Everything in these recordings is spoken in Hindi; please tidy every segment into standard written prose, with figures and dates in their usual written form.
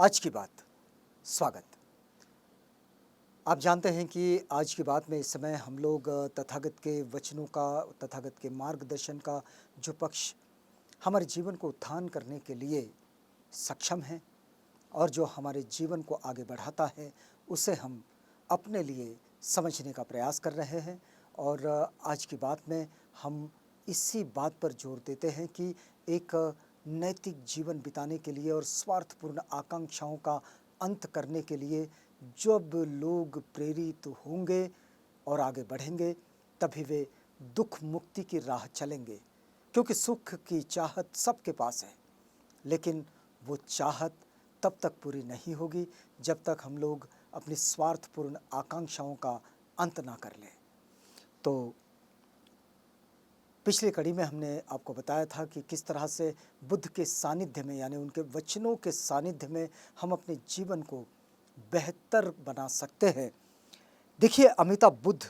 आज की बात स्वागत। आप जानते हैं कि आज की बात में इस समय हम लोग तथागत के वचनों का, तथागत के मार्गदर्शन का जो पक्ष हमारे जीवन को उत्थान करने के लिए सक्षम है और जो हमारे जीवन को आगे बढ़ाता है, उसे हम अपने लिए समझने का प्रयास कर रहे हैं। और आज की बात में हम इसी बात पर जोर देते हैं कि एक नैतिक जीवन बिताने के लिए और स्वार्थपूर्ण आकांक्षाओं का अंत करने के लिए जब लोग प्रेरित होंगे और आगे बढ़ेंगे, तभी वे दुख मुक्ति की राह चलेंगे। क्योंकि सुख की चाहत सबके पास है, लेकिन वो चाहत तब तक पूरी नहीं होगी जब तक हम लोग अपनी स्वार्थपूर्ण आकांक्षाओं का अंत ना कर लें। तो पिछली कड़ी में हमने आपको बताया था कि किस तरह से बुद्ध के सानिध्य में, यानी उनके वचनों के सानिध्य में हम अपने जीवन को बेहतर बना सकते हैं। देखिए, अमिताभ बुद्ध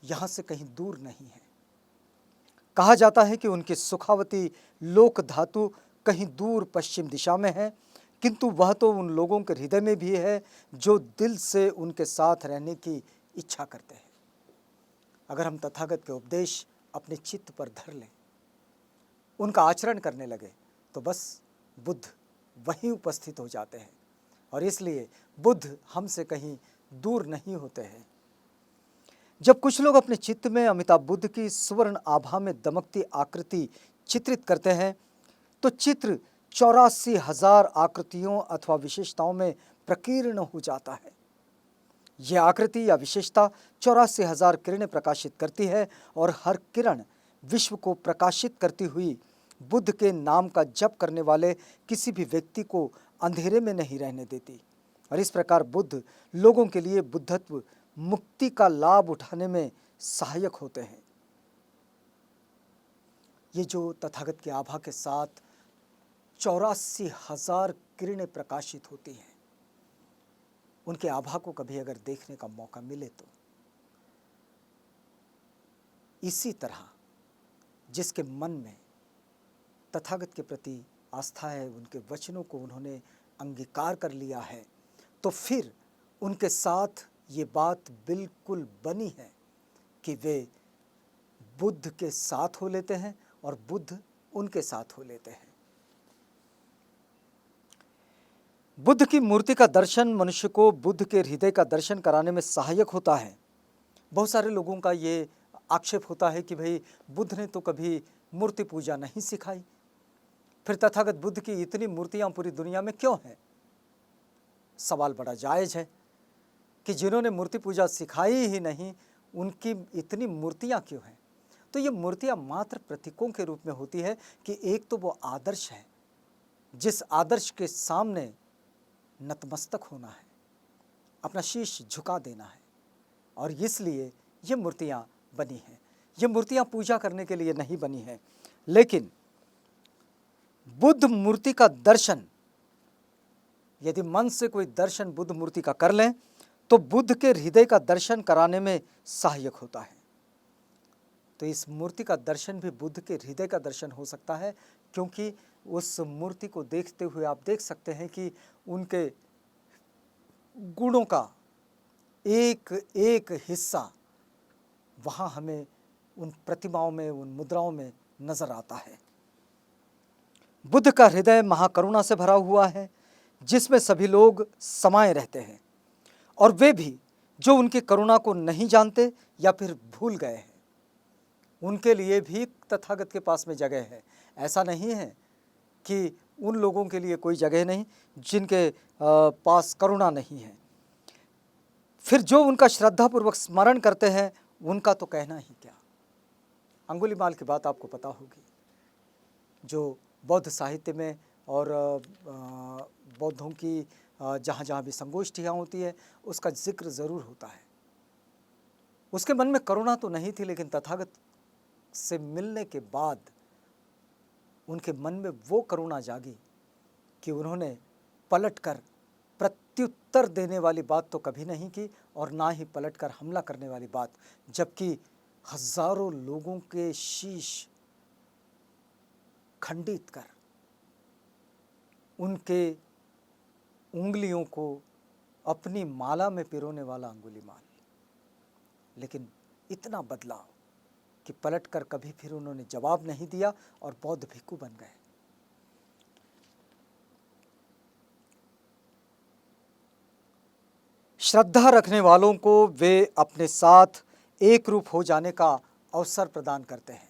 यहाँ से कहीं दूर नहीं है। कहा जाता है कि उनकी सुखावती लोक धातु कहीं दूर पश्चिम दिशा में है, किंतु वह तो उन लोगों के हृदय में भी है जो दिल से उनके साथ रहने की इच्छा करते हैं। अगर हम तथागत के उपदेश अपने चित्त पर धर लें, उनका आचरण करने लगे, तो बस बुद्ध वहीं उपस्थित हो जाते हैं। और इसलिए बुद्ध हमसे कहीं दूर नहीं होते हैं। जब कुछ लोग अपने चित्त में अमिताभ बुद्ध की सुवर्ण आभा में दमकती आकृति चित्रित करते हैं, तो चित्र 84,000 आकृतियों अथवा विशेषताओं में प्रकीर्ण हो जाता है। यह आकृति या विशेषता 84,000 किरणें प्रकाशित करती है और हर किरण विश्व को प्रकाशित करती हुई बुद्ध के नाम का जप करने वाले किसी भी व्यक्ति को अंधेरे में नहीं रहने देती। और इस प्रकार बुद्ध लोगों के लिए बुद्धत्व मुक्ति का लाभ उठाने में सहायक होते हैं। ये जो तथागत की आभा के साथ 84,000 किरणें प्रकाशित होती हैं, उनके आभा को कभी अगर देखने का मौका मिले तो इसी तरह जिसके मन में तथागत के प्रति आस्था है, उनके वचनों को उन्होंने अंगीकार कर लिया है, तो फिर उनके साथ ये बात बिल्कुल बनी है कि वे बुद्ध के साथ हो लेते हैं और बुद्ध उनके साथ हो लेते हैं। बुद्ध की मूर्ति का दर्शन मनुष्य को बुद्ध के हृदय का दर्शन कराने में सहायक होता है। बहुत सारे लोगों का ये आक्षेप होता है कि भाई, बुद्ध ने तो कभी मूर्ति पूजा नहीं सिखाई, फिर तथागत बुद्ध की इतनी मूर्तियां पूरी दुनिया में क्यों हैं? सवाल बड़ा जायज है कि जिन्होंने मूर्ति पूजा सिखाई ही नहीं, उनकी इतनी मूर्तियां क्यों हैं? तो ये मूर्तियां मात्र प्रतीकों के रूप में होती है कि एक तो वो आदर्श है, जिस आदर्श के सामने नतमस्तक होना है, अपना शीश झुका देना है, और इसलिए ये मूर्तियां बनी हैं। ये मूर्तियां पूजा करने के लिए नहीं बनी हैं, लेकिन बुद्ध मूर्ति का दर्शन, यदि मन से कोई दर्शन बुद्ध मूर्ति का कर लें, तो बुद्ध के हृदय का दर्शन कराने में सहायक होता है। तो इस मूर्ति का दर्शन भी बुद्ध के हृदय का दर्शन हो सकता है, क्योंकि उस मूर्ति को देखते हुए आप देख सकते हैं कि उनके गुणों का एक एक हिस्सा वहाँ हमें उन प्रतिमाओं में, उन मुद्राओं में नजर आता है। बुद्ध का हृदय महाकरुणा से भरा हुआ है, जिसमें सभी लोग समाये रहते हैं, और वे भी जो उनकी करुणा को नहीं जानते या फिर भूल गए हैं, उनके लिए भी तथागत के पास में जगह है। ऐसा नहीं है कि उन लोगों के लिए कोई जगह नहीं जिनके पास करुणा नहीं है। फिर जो उनका श्रद्धापूर्वक स्मरण करते हैं, उनका तो कहना ही क्या। अंगुलीमाल की बात आपको पता होगी, जो बौद्ध साहित्य में और बौद्धों की जहाँ जहाँ भी संगोष्ठियाँ होती है, उसका जिक्र ज़रूर होता है। उसके मन में करुणा तो नहीं थी, लेकिन तथागत से मिलने के बाद उनके मन में वो करुणा जागी कि उन्होंने पलटकर प्रत्युत्तर देने वाली बात तो कभी नहीं की, और ना ही पलटकर हमला करने वाली बात, जबकि हजारों लोगों के शीश खंडित कर उनके उंगलियों को अपनी माला में पिरोने वाला अंगुलीमाल। लेकिन इतना बदलाव कि पलटकर कभी फिर उन्होंने जवाब नहीं दिया और बौद्ध भिक्खु बन गए। श्रद्धा रखने वालों को वे अपने साथ एक रूप हो जाने का अवसर प्रदान करते हैं।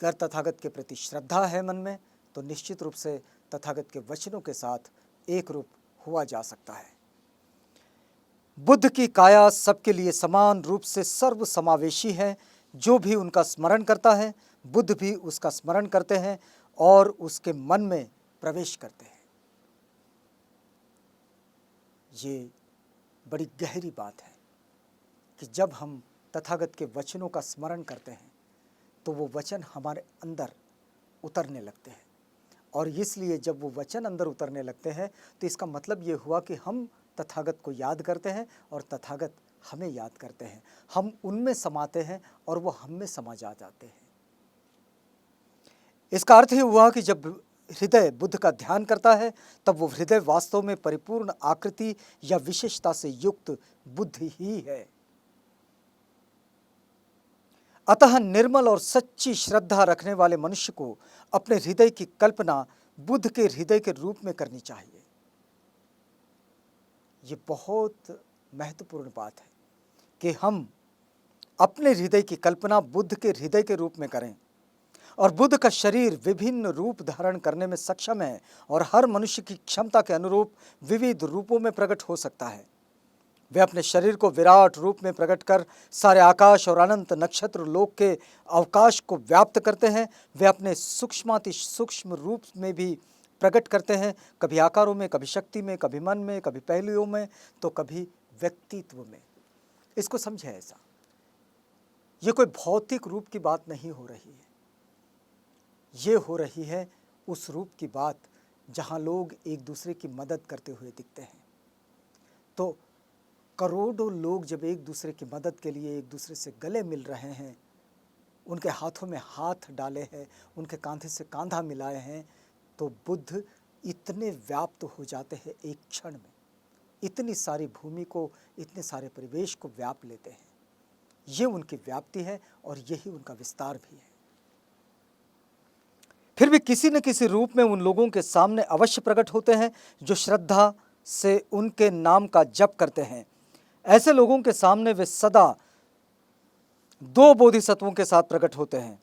अगर तथागत के प्रति श्रद्धा है मन में, तो निश्चित रूप से तथागत के वचनों के साथ एक रूप हुआ जा सकता है। बुद्ध की काया सबके लिए समान रूप से सर्व समावेशी है। जो भी उनका स्मरण करता है, बुद्ध भी उसका स्मरण करते हैं और उसके मन में प्रवेश करते हैं। ये बड़ी गहरी बात है कि जब हम तथागत के वचनों का स्मरण करते हैं तो वो वचन हमारे अंदर उतरने लगते हैं, और इसलिए जब वो वचन अंदर उतरने लगते हैं तो इसका मतलब ये हुआ कि हम तथागत को याद करते हैं और तथागत हमें याद करते हैं। हम उनमें समाते हैं और वो हम में समा जाते हैं। इसका अर्थ ये हुआ कि जब हृदय बुद्ध का ध्यान करता है, तब वो हृदय वास्तव में परिपूर्ण आकृति या विशेषता से युक्त बुद्ध ही है। अतः निर्मल और सच्ची श्रद्धा रखने वाले मनुष्य को अपने हृदय की कल्पना बुद्ध के हृदय के रूप में करनी चाहिए। ये बहुत महत्वपूर्ण बात है कि हम अपने हृदय की कल्पना बुद्ध के हृदय के रूप में करें। और बुद्ध का शरीर विभिन्न रूप धारण करने में सक्षम है और हर मनुष्य की क्षमता के अनुरूप विविध रूपों में प्रकट हो सकता है। वे अपने शरीर को विराट रूप में प्रकट कर सारे आकाश और अनंत नक्षत्र लोक के अवकाश को व्याप्त करते हैं। वे अपने सूक्ष्माति सूक्ष्म रूप में भी प्रकट करते हैं, कभी आकारों में, कभी शक्ति में, कभी मन में, कभी पहलुओं में, तो कभी व्यक्तित्व में। इसको समझे ऐसा, ये कोई भौतिक रूप की बात नहीं हो रही है। ये हो रही है उस रूप की बात जहाँ लोग एक दूसरे की मदद करते हुए दिखते हैं। तो करोड़ों लोग जब एक दूसरे की मदद के लिए एक दूसरे से गले मिल रहे हैं, उनके हाथों में हाथ डाले हैं, उनके कांधे से कांधा मिलाए हैं, तो बुद्ध इतने व्याप्त हो जाते हैं एक क्षण में। इतनी सारी भूमि को, इतने सारे परिवेश को व्याप लेते हैं। ये उनकी व्याप्ति है और यही उनका विस्तार भी है। फिर भी किसी न किसी रूप में उन लोगों के सामने अवश्य प्रकट होते हैं जो श्रद्धा से उनके नाम का जप करते हैं। ऐसे लोगों के सामने वे सदा दो बोधिसत्वों के साथ प्रकट होते हैं।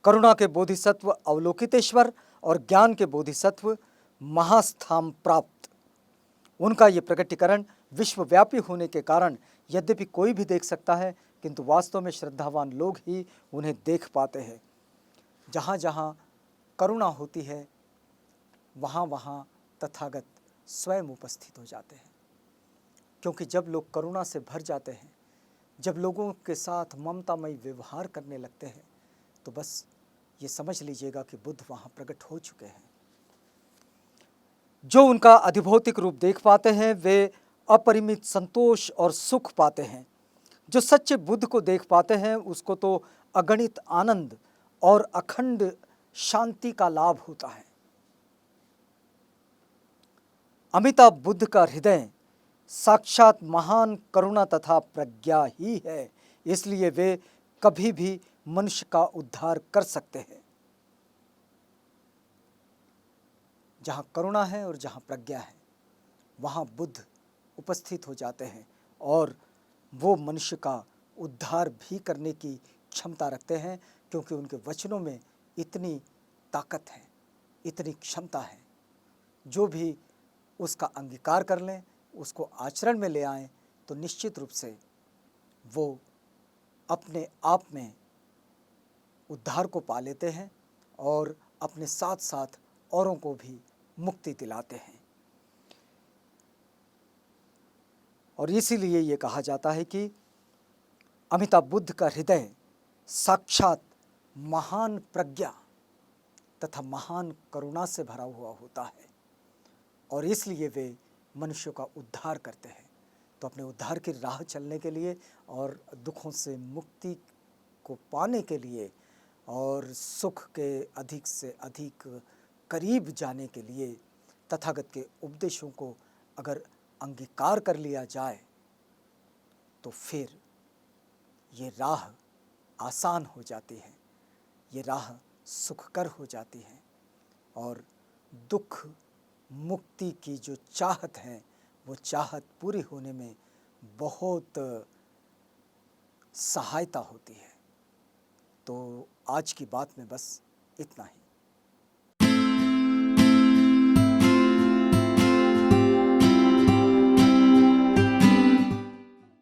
करुणा के बोधिसत्व अवलोकितेश्वर और ज्ञान के बोधिसत्व महास्थाम प्राप्त। उनका ये प्रकटीकरण विश्वव्यापी होने के कारण यद्यपि कोई भी देख सकता है, किंतु वास्तव में श्रद्धावान लोग ही उन्हें देख पाते हैं। जहाँ जहाँ करुणा होती है, वहाँ वहाँ तथागत स्वयं उपस्थित हो जाते हैं। क्योंकि जब लोग करुणा से भर जाते हैं, जब लोगों के साथ ममतामयी व्यवहार करने लगते हैं, तो बस ये समझ लीजिएगा कि बुद्ध वहाँ प्रकट हो चुके हैं। जो उनका अधिभौतिक रूप देख पाते हैं, वे अपरिमित संतोष और सुख पाते हैं। जो सच्चे बुद्ध को देख पाते हैं, उसको तो अगणित आनंद और अखंड शांति का लाभ होता है। अमिताभ बुद्ध का हृदय साक्षात महान करुणा तथा प्रज्ञा ही है, इसलिए वे कभी भी मनुष्य का उद्धार कर सकते हैं। जहाँ करुणा है और जहाँ प्रज्ञा है, वहाँ बुद्ध उपस्थित हो जाते हैं और वो मनुष्य का उद्धार भी करने की क्षमता रखते हैं, क्योंकि उनके वचनों में इतनी ताकत है, इतनी क्षमता है। जो भी उसका अंगीकार कर लें, उसको आचरण में ले आएं, तो निश्चित रूप से वो अपने आप में उद्धार को पा लेते हैं और अपने साथ साथ औरों को भी मुक्ति दिलाते हैं। और इसीलिए ये कहा जाता है कि अमिताभ बुद्ध का हृदय साक्षात महान प्रज्ञा तथा महान करुणा से भरा हुआ होता है और इसलिए वे मनुष्य का उद्धार करते हैं। तो अपने उद्धार की राह चलने के लिए और दुखों से मुक्ति को पाने के लिए और सुख के अधिक से अधिक करीब जाने के लिए तथागत के उपदेशों को अगर अंगीकार कर लिया जाए तो फिर ये राह आसान हो जाती है, ये राह सुखकर हो जाती है और दुख मुक्ति की जो चाहत है वो चाहत पूरी होने में बहुत सहायता होती है। तो आज की बात में बस इतना ही।